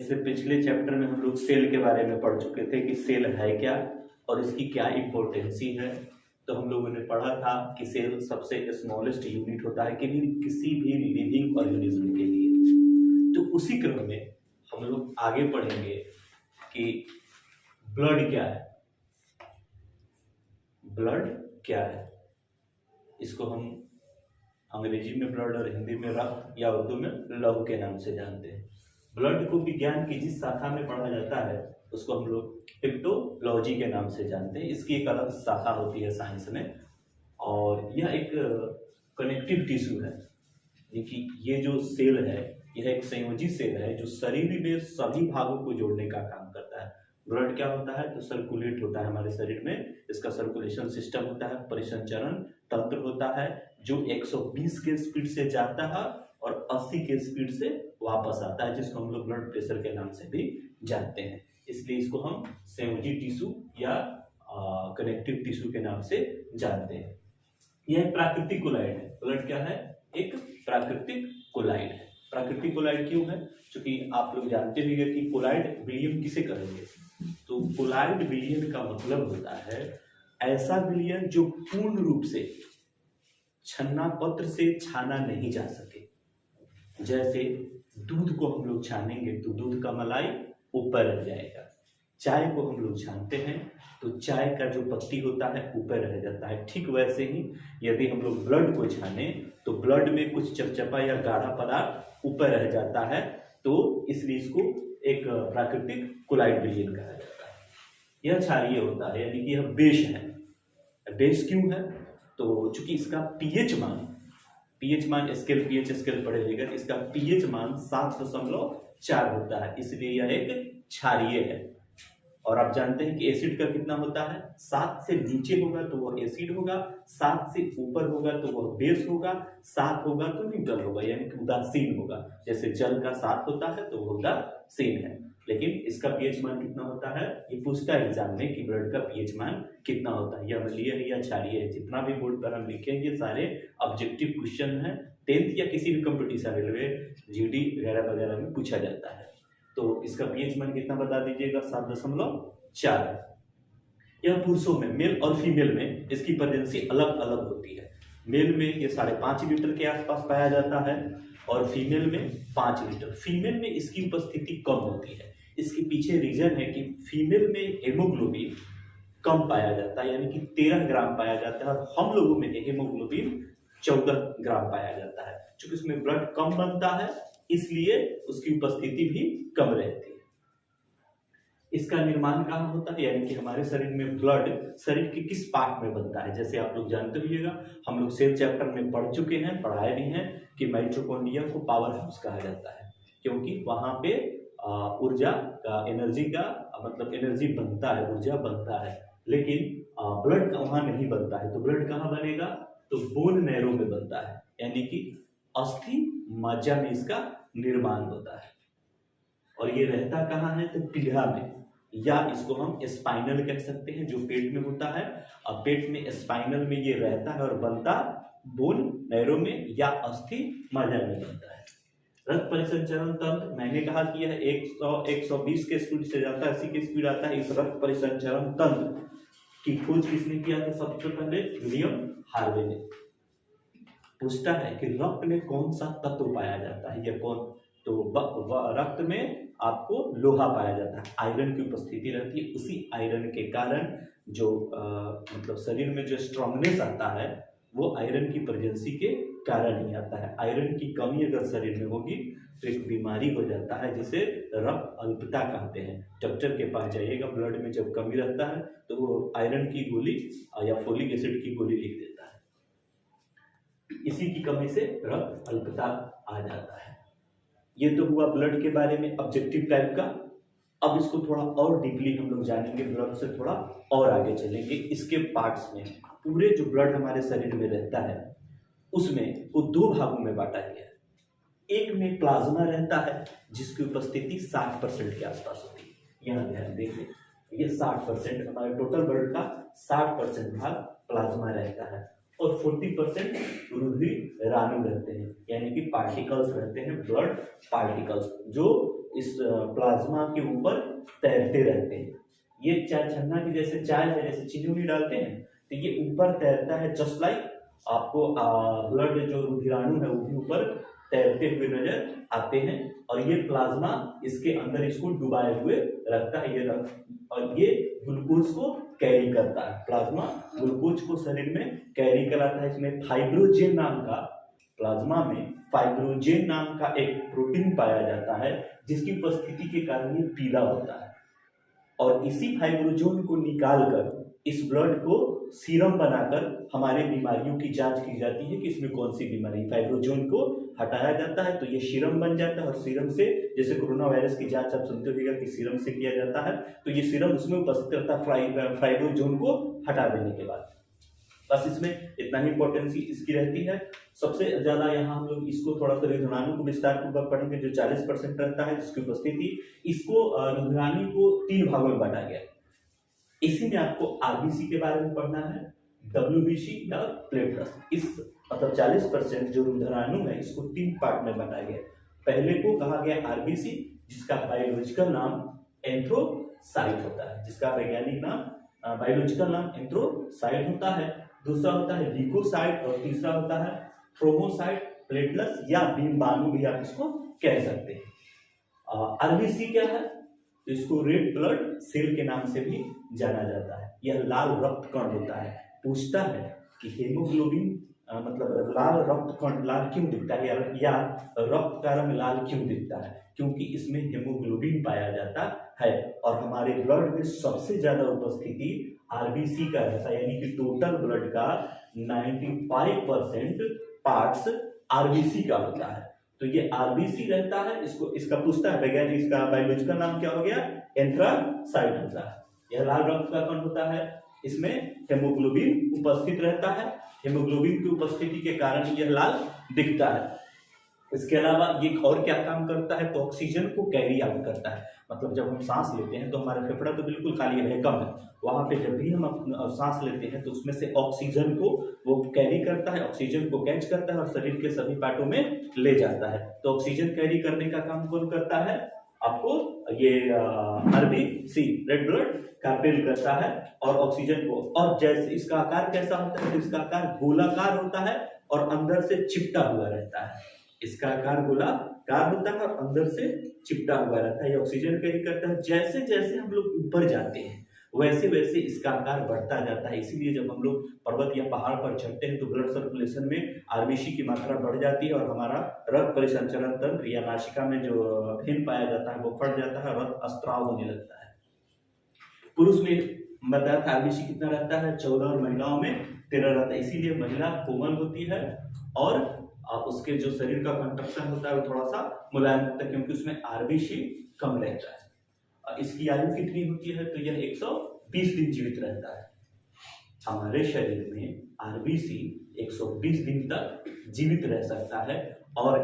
जैसे पिछले चैप्टर में हम लोग सेल के बारे में पढ़ चुके थे कि सेल है क्या और इसकी क्या इम्पोर्टेंसी है। तो हम लोगों ने पढ़ा था कि सेल सबसे स्मॉलेस्ट यूनिट होता है कि किसी भी लिविंग ऑर्गेनिज्म के लिए। तो उसी क्रम में हम लोग आगे पढ़ेंगे कि ब्लड क्या है। ब्लड क्या है, इसको हम अंग्रेजी में ब्लड और हिंदी में रक्त या उर्दू में लव के नाम से जानते हैं। ब्लड को विज्ञान की जिस शाखा में पढ़ा जाता है उसको हम लोग हिप्टोलॉजी के नाम से जानते हैं। इसकी एक अलग शाखा होती है साइंस में, और यह एक कनेक्टिव टिश्यू है। देखिए ये जो सेल है यह एक संयोजी सेल है जो शरीर में सभी भागों को जोड़ने का काम करता है। ब्लड क्या होता है, तो सर्कुलेट होता है हमारे शरीर में, इसका सर्कुलेशन सिस्टम होता है, परिसंचरण तंत्र होता है जो 120 के स्पीड से जाता है और 80 के स्पीड से वापस आता है, जिसको हम लोग ब्लड प्रेशर के नाम से भी जानते हैं। इसलिए इसको हम संयोजी टिश्यू या कनेक्टिव टिश्यू के नाम से जानते हैं। यह एक प्राकृतिक कोलाइड है। ब्लड क्या है, एक प्राकृतिक कोलाइड है। प्राकृतिक कोलाइड क्यों है, क्योंकि आप लोग जानते भी हैं कि कोलाइड विलयन किसे करेंगे। तो कोलाइड विलयन का मतलब होता है ऐसा विलयन जो पूर्ण रूप से छन्ना पत्र से छाना नहीं जा सके। जैसे दूध को हम लोग छानेंगे तो दूध का मलाई ऊपर रह जाएगा। चाय को हम लोग छानते हैं तो चाय का जो पत्ती होता है ऊपर रह जाता है। ठीक वैसे ही यदि हम लोग ब्लड को छाने तो ब्लड में कुछ चपचपा या गाढ़ा पदार्थ ऊपर रह जाता है, तो इसलिए इसको एक प्राकृतिक कोलाइड विलयन कहा जाता है। यह क्षारीय होता है, यानी कि यह बेस है। बेस क्यों है, तो चूंकि इसका पीएच मान स्केल पीएच स्केल पढ़ेगा, इसका पीएच मान 7.4 होता है, इसलिए यह एक क्षारीय है। और आप जानते हैं कि एसिड का कितना होता है, 7 से नीचे होगा तो वह एसिड होगा, 7 से ऊपर होगा तो वह बेस होगा, 7 होगा तो न्यूट्रल होगा, यानी कि उदासीन होगा। जैसे जल का 7 होता है तो वह उदासीन है। लेकिन इसका पीएच मान कितना होता है, ये पूछता है एग्जाम में कि ब्लड का पीएच मान कितना होता है, या अम्लीय है या क्षारीय है। जितना भी बोर्ड पर हम लिखेंगे सारे ऑब्जेक्टिव क्वेश्चन है, 10th या किसी भी कंपटीशन, रेलवे, जीडी वगैरह वगैरह में पूछा जाता है। तो इसका पीएच मान कितना बता दीजिएगा, 7.4। यह पुरुषों में, मेल और फीमेल में इसकी प्रेजेंसी अलग अलग होती है। मेल में ये 5.5 लीटर के आसपास पाया जाता है और फीमेल में 5 लीटर। फीमेल में इसकी उपस्थिति कम होती है। इसके पीछे रीजन है कि फीमेल में हेमोग्लोबिन कम पाया जाता है, यानी कि 13 ग्राम पाया जाता है, और हम लोगों में हेमोग्लोबिन 14 ग्राम पाया जाता है। चूंकि उसमें ब्लड कम बनता है इसलिए उसकी उपस्थिति भी कम रहती है। इसका निर्माण कहाँ होता है, यानी कि हमारे शरीर में ब्लड शरीर के किस पार्ट में बनता है। जैसे आप लोग जानते होइएगा, हम लोग सेल चैप्टर में पढ़ चुके हैं, पढ़ाए भी हैं कि माइटोकॉन्ड्रिया को पावर हाउस कहा जाता है, क्योंकि वहां पे ऊर्जा का, एनर्जी का मतलब एनर्जी बनता है, ऊर्जा बनता है। लेकिन ब्लड का वहां नहीं बनता है। तो ब्लड कहाँ बनेगा, तो बोन नैरो में बनता है, यानी कि अस्थि मज्जा में इसका निर्माण होता है। और ये रहता कहाँ है, तो पीढ़ा में, या इसको हम स्पाइनल कह सकते हैं, जो पेट में होता है। और पेट में स्पाइनल में ये रहता है और बनता बोन नैरो में या अस्थि मज्जा में बनता है। रक्त परिसंचरण तंत्र, मैंने कहा कि यह 120 के स्पीड से जाता है, 80 की स्पीड आता है। इस रक्त परिसंचरण तंत्र की खोज किसने किया था, सबसे पहले विलियम हार्वे ने। पूछता है कि रक्त में कौन सा तत्व पाया जाता है, या कौन, तो रक्त में आपको लोहा पाया जाता है, आयरन की उपस्थिति रहती है। उसी आयरन के कारण जो मतलब शरीर में जो स्ट्रांगनेस आता है वो आयरन की प्रेजेंसी के कारण ही आता है। आयरन की कमी अगर शरीर में होगी तो एक बीमारी हो जाता है जिसे रक्त अल्पता कहते हैं। डॉक्टर के पास जाइएगा, ब्लड में जब कमी रहता है तो वो आयरन की गोली या फोलिक एसिड की गोली लिख देता है। इसी की कमी से रक्त अल्पता आ जाता है। ये तो हुआ ब्लड के बारे में ऑब्जेक्टिव टाइप का। अब इसको थोड़ा और डीपली हम लोग जानेंगे, ब्लड से थोड़ा और आगे चलेंगे। इसके पार्ट्स में, पूरे जो ब्लड हमारे शरीर में रहता है उसमें वो 2 भागों में बांटा गया है। एक में प्लाज्मा रहता है जिसकी उपस्थिति 60% के आसपास होती है। यहाँ ध्यान देंगे, ये 60%, हमारे टोटल ब्लड का 60% भाग प्लाज्मा रहता है, और 40% रुधिर राणु रहते हैं, यानी कि पार्टिकल्स रहते हैं, ब्लड पार्टिकल्स, जो इस प्लाज्मा के ऊपर तैरते रहते हैं। ये चाय छन्ना की जैसे चाय है, जैसे चीनी उनी डालते हैं तो ये ऊपर तैरता है, जस्ट लाइक आपको ब्लड जो रुधिराणु है वो भी ऊपर तैरते हुए नजर आते हैं। और ये प्लाज्मा इसके अंदर इसको डुबाए हुए रखता है, और ये ग्लूकोज को कैरी करता है। प्लाज्मा ग्लूकोज को शरीर में कैरी कराता है। इसमें फाइब्रोजेन नाम का, प्लाज्मा में फाइब्रोजेन नाम का एक प्रोटीन पाया जाता है जिसकी उपस्थिति के कारण ये पीला होता है। और इसी फाइब्रोजेन को निकालकर इस ब्लड को सीरम बनाकर हमारे बीमारियों की जांच की जाती है कि इसमें कौन सी बीमारी। फाइब्रोजेन को हटाया जाता है तो ये सीरम बन जाता है, और सीरम से, जैसे कोरोना वायरस की जांच आप सुनते होगा कि सीरम से किया जाता है, तो ये सीरम उसमें उपस्थित रहता है फाइब्रोजेन को हटा देने के बाद। बस इसमें इतना ही इंपॉर्टेंस इसकी रहती है। सबसे ज्यादा यहाँ हम लोग इसको थोड़ा सा रुधिराणु को विस्तार पूर्वक पढ़ेंगे, जो 40% रहता है जिसकी उपस्थिति। इसको रुधिराणु को 3 भागों में बांटा गया है। इसी में आपको आरबीसी के बारे में पढ़ना है, डब्ल्यूबीसी या प्लेटलेट्स। इस मतलब 40% जो रुधिराणु है इसको 3 पार्ट में बांटा गया। पहले को कहा गया आरबीसी, जिसका बायोलॉजिकल नाम एंथ्रोसाइट होता है, जिसका वैज्ञानिक नाम बायोलॉजिकल नाम एंथ्रोसाइट होता है। दूसरा होता है ल्यूकोसाइट, और तीसरा होता है थ्रोम्बोसाइट, प्लेटलेट्स या बीमाणु भी आप इसको कह सकते हैं। आरबीसी क्या है? तो इसको रेड ब्लड सेल के नाम से भी जाना जाता है। यह लाल रक्त कण होता है। पूछता है कि हेमोग्लोबिन मतलब लाल रक्त कण लाल क्यों दिखता है, या रक्त का रंग लाल क्यों दिखता है? क्योंकि इसमें हेमोग्लोबिन पाया जाता है, और हमारे ब्लड में सबसे ज्यादा उपस्थिति आरबीसी का रहता है, यानी कि टोटल ब्लड का 95% पार्ट्स आरबीसी का होता है। तो ये आरबीसी रहता है। इसको इसका पूछता है वैज्ञानिक, इसका बायोलॉजिकल नाम क्या हो गया? एंथ्रासाइट होता है। यह लाल रक्त का कण होता है, इसमें हेमोग्लोबिन उपस्थित रहता है। हेमोग्लोबिन की उपस्थिति के कारण यह लाल दिखता है। इसके अलावा ये और क्या काम करता है? तो ऑक्सीजन को कैरी आउट करता है। मतलब जब हम सांस लेते हैं तो हमारा फेफड़ा तो बिल्कुल खाली है, कम है, वहां पे जब भी हम सांस लेते हैं तो उसमें से ऑक्सीजन को वो कैरी करता है, ऑक्सीजन को कैच करता है और शरीर के सभी पार्टों में ले जाता है। तो ऑक्सीजन कैरी करने का काम कौन करता है? आपको ये आरबीसी रेड ब्लड कार्पेल करता है, और ऑक्सीजन को। और जैसे इसका आकार कैसा होता है? तो इसका आकार गोलाकार होता है और अंदर से चिपटा हुआ रहता है। इसका आकार गोलाकार होता है और अंदर से चिपटा हुआ रहता है। ये ऑक्सीजन कैरी करता है। जैसे जैसे हम लोग ऊपर जाते हैं वैसे वैसे इसका आकार बढ़ता जाता है। इसीलिए जब हम लोग पर्वत या पहाड़ पर चढ़ते हैं तो ब्लड सर्कुलेशन में आरबीसी की मात्रा बढ़ जाती है, और हमारा रक्त परिसंचरण तंत्र या नासिका में जो फेन पाया जाता है वो फट जाता है, रक्त स्त्राव होने लगता है। पुरुष में बताया था आरबीसी कितना रहता है? 14, और महिलाओं में 13 रहता है। इसीलिए महिला कोमल होती है और उसके जो शरीर का कंस्ट्रक्शन होता है वो थोड़ा सा मुलायम होता है, क्योंकि उसमें आरबीसी कम रहता है। इसकी आयु कितनी होती है? तो यह 120 दिन जीवित रहता है। हमारे शरीर में आरबीसी 120 दिन तक जीवित रह सकता है, और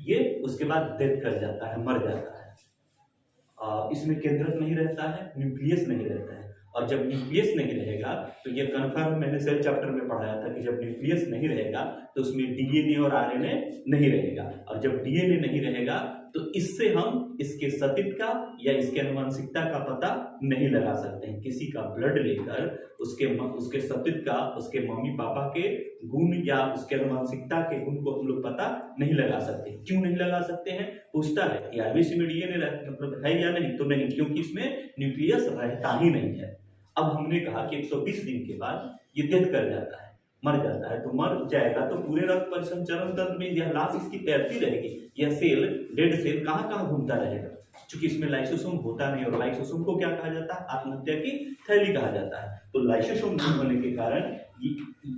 ये उसके बाद डेथ कर जाता है, मर जाता है। इसमें केंद्रक नहीं रहता है, न्यूक्लियस नहीं रहता है। और जब न्यूक्लियस नहीं रहेगा तो ये कन्फर्म मैंने सेल चैप्टर में पढ़ाया था कि जब न्यूक्लियस नहीं रहेगा तो उसमें डीएनए और आरएनए नहीं रहेगा, और जब डीएनए नहीं रहेगा तो इससे हम इसके सतीत्व का या इसके अनुवांशिकता का पता नहीं लगा सकते हैं। किसी का ब्लड लेकर उसके सतीत्व का, उसके मम्मी पापा के गुण या उसके अनुवांशिकता के गुण को हम लोग पता नहीं लगा सकते। क्यों नहीं लगा सकते हैं? पूछता है कि आरबीसी में डीएनए मतलब है या नहीं? तो नहीं, क्योंकि इसमें न्यूक्लियस रहता ही नहीं है। अब हमने कहा कि 120 दिन के बाद ये डेथ कर जाता है, मर जाता है। तो मर जाएगा तो पूरे रक्त परिसंचरण तंत्र में यह लाश इसकी तैरती रहेगी। यह सेल, डेड सेल कहाँ घूमता रहेगा, क्योंकि इसमें लाइसोसोम होता नहीं, और लाइसोसोम को क्या कहा जाता है? आत्महत्या की थैली कहा जाता है। तो लाइसोसोम नहीं होने के कारण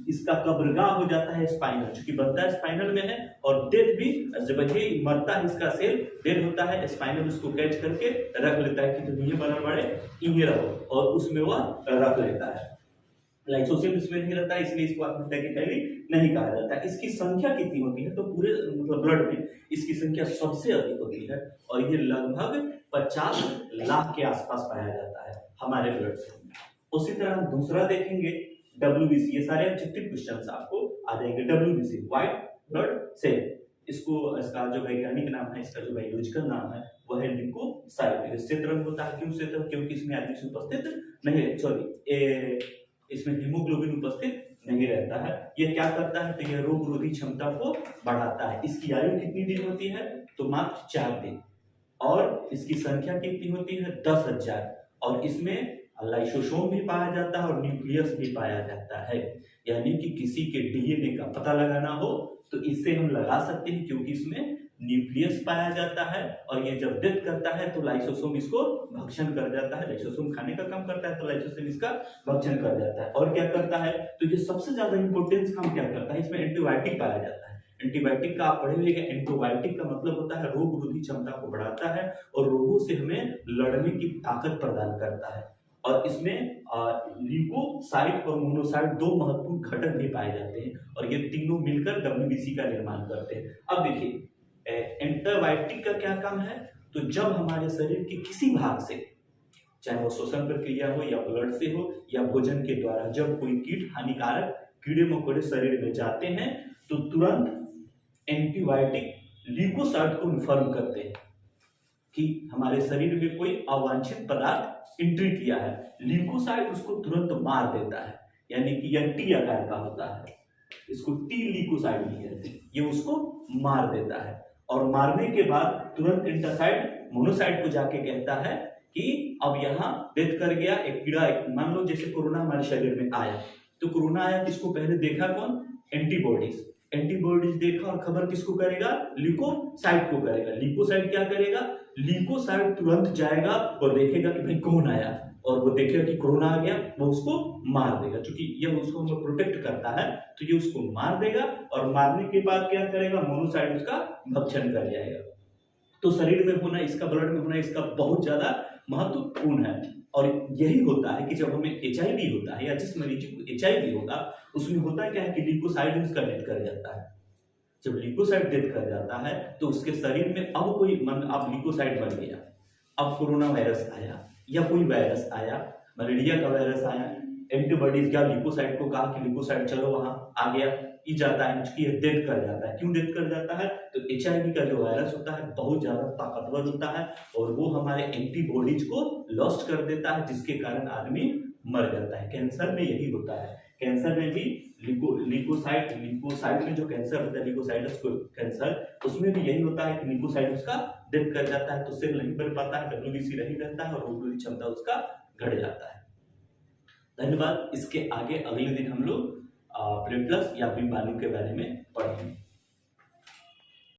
इसका कब्रगाह हो जाता है स्पाइनल, क्योंकि बनता है स्पाइनल में है, और डेथ भी जब ये मरता है इसका सेल, डेड होता है, स्पाइनल उसको कैच करके रख लेता है कि तुम ये बनल बड़े इन्हें रहो, और उसमें वह रख लेता है। लाइसोसोम इसमें नहीं रहता है, इसलिए इसको आत्महत्या की थैली नहीं कहा जाता है। इसकी संख्या कितनी होती है? तो पूरे मतलब ब्लड में इसकी संख्या सबसे अधिक होती है, और ये लगभग 50 लाख के आसपास पाया जाता है हमारे ब्लड से। उसी तरह हम दूसरा देखेंगे डब्ल्यूबीसी। ये सारे ऑब्जेक्टिव क्वेश्चंस आपको आ जाएंगे। डब्ल्यूबीसी व्हाइट ब्लड सेल, इसको, इसका जो वैज्ञानिक नाम है, इसका जो बायोलॉजिकल नाम है वह है ल्यूकोसाइट। श्वेत रंग होता है, क्यों श्वेत रंग? क्योंकि इसमें आयरन उपस्थित नहीं, सॉरी इसमें हीमोग्लोबिन उपस्थित नहीं रहता है। यह क्या करता है? तो यह रोग रोधी क्षमता को बढ़ाता है। इसकी आयु कितनी दिन होती है? तो मात्र 4 दिन। और इसकी संख्या कितनी होती है? 10,000। और इसमें लाइसोसोम भी पाया जाता है और न्यूक्लियस भी पाया जाता है। यानी कि किसी के डीएनए का पता लगाना हो तो इससे हम लगा सकते हैं, क्योंकि इसमें न्यूक्लियस पाया जाता है। और ये जब डेथ करता है तो लाइसोसोम इसको भक्षण कर जाता है। लाइसोसोम खाने का काम करता है तो लाइसोसोम इसका भक्षण कर जाता है। और क्या करता है? तो ये सबसे ज्यादा इंपॉर्टेंस काम क्या करता है? इसमें एंटीबायोटिक पाया जाता है। एंटीबायोटिक का आप पढ़े हुए, एंटीबायोटिक का मतलब होता है रोग रोधी क्षमता को बढ़ाता है और रोगों से हमें लड़ने की ताकत प्रदान करता है। और इसमें ल्यूकोसाइट और मोनोसाइट 2 महत्वपूर्ण घटक भी पाए जाते हैं और ये तीनों मिलकर डब्ल्यूबीसी का निर्माण करते हैं। अब देखिए, एंटीबायोटिक का क्या काम है? तो जब हमारे शरीर के किसी भाग से, चाहे वो श्वसन प्रक्रिया हो या ब्लड से हो या भोजन के द्वारा, जब कोई कीट हानिकारक कीड़े मकोड़े शरीर में जाते हैं तो तुरंत एंटीबायोटिक ल्यूकोसाइट को इन्फॉर्म करते हैं कि हमारे शरीर में कोई अवांछित पदार्थ एंट्री किया है। ल्यूकोसाइट उसको तुरंत मार देता है, यानी कि यह टी आकार का होता है, इसको टी ल्यूकोसाइट भी कहते हैं। ये उसको मार देता है और मारने के बाद तुरंत एंटासाइड मोनोसाइट को जाके कहता है कि अब यहाँ डेथ कर गया एक कीड़ा। मान लो जैसे कोरोना हमारे शरीर में आया, तो कोरोना आया, किसको पहले देखा? कौन? एंटीबॉडीज। एंटीबॉडीज देखा और खबर किसको करेगा? ल्यूकोसाइट को करेगा। ल्यूकोसाइट क्या करेगा? ल्यूकोसाइट तुरंत जाएगा और देखेगा कि भाई कौन आया, और वो देखेगा कि कोरोना आ गया, वो उसको मार देगा। क्योंकि ये उसको प्रोटेक्ट करता है तो ये उसको मार देगा और मारने के बाद क्या करेगा? मोनोसाइट उसका भक्षण कर जाएगा। तो शरीर में होना, इसका ब्लड में होना, इसका बहुत ज्यादा महत्वपूर्ण है। और यही होता है कि जब हमें एचआईवी होता है या जिस मरीज को एचआईवी होगा उसमें होता है क्या है कि ल्यूकोसाइट उसका डेथ कर जाता है। जब ल्यूकोसाइट डेथ कर जाता है तो उसके शरीर में अब कोई अब ल्यूकोसाइट बन गया। अब कोरोना वायरस आया या कोई वायरस आया, मलेरिया का वायरस आया, एंटीबॉडीज क्या ल्यूकोसाइट को कहा कि ल्यूकोसाइट चलो वहां आ गया, ये जाता है, डेथ कर जाता है। क्यों डेथ कर जाता है? तो एचआईवी का जो वायरस होता है बहुत ज्यादा ताकतवर होता है और वो हमारे एंटीबॉडीज को लॉस्ट कर देता है, जिसके कारण आदमी मर जाता है। कैंसर में यही होता है। कैंसर में भी ल्यूकोसाइट में जो कैंसर होता है, ल्यूकोसाइटस कैंसर, उसमें भी यही होता है कि ल्यूकोसाइट उसका डेथ कर जाता है, तो सेल नहीं बन पाता है, डब्ल्यूबीसी नहीं रहता है और रोग रोधी क्षमता उसका घट जाता है। धन्यवाद। इसके आगे अगले दिन हम लोग प्लेटलेट्स या बीमारियों के बारे में पढ़ेंगे।